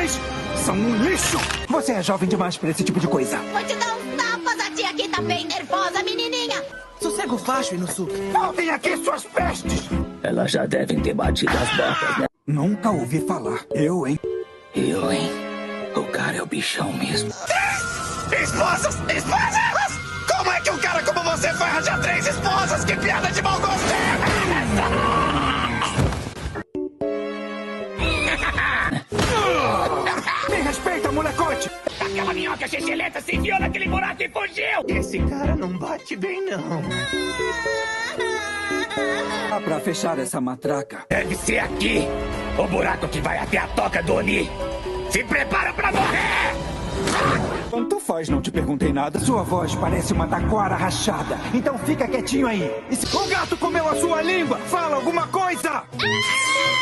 Vocês são um lixo! Você é jovem demais pra esse tipo de coisa. Vou te dar uns tapas, a tia aqui tá bem nervosa, menininha. Sossega o facho, Inosuke. Voltem aqui, suas pestes! Elas já devem ter batido as botas, né? Nunca ouvi falar. Eu, hein? Eu, hein? O cara é o bichão mesmo. Esposas! Esposas! Como é que um cara como você vai arranjar 3 esposas? Que piada de mau gosto é essa? Me respeita, molecote! Aquela minhoca xixelenta se enfiou naquele buraco e fugiu! Esse cara não bate bem, não. Dá pra fechar essa matraca. Deve ser aqui! O buraco que vai até a toca do Oni! Se prepara pra morrer! Tanto faz, não te perguntei nada. Sua voz parece uma taquara rachada. Então fica quietinho aí. E se o gato comeu a sua língua, fala alguma coisa!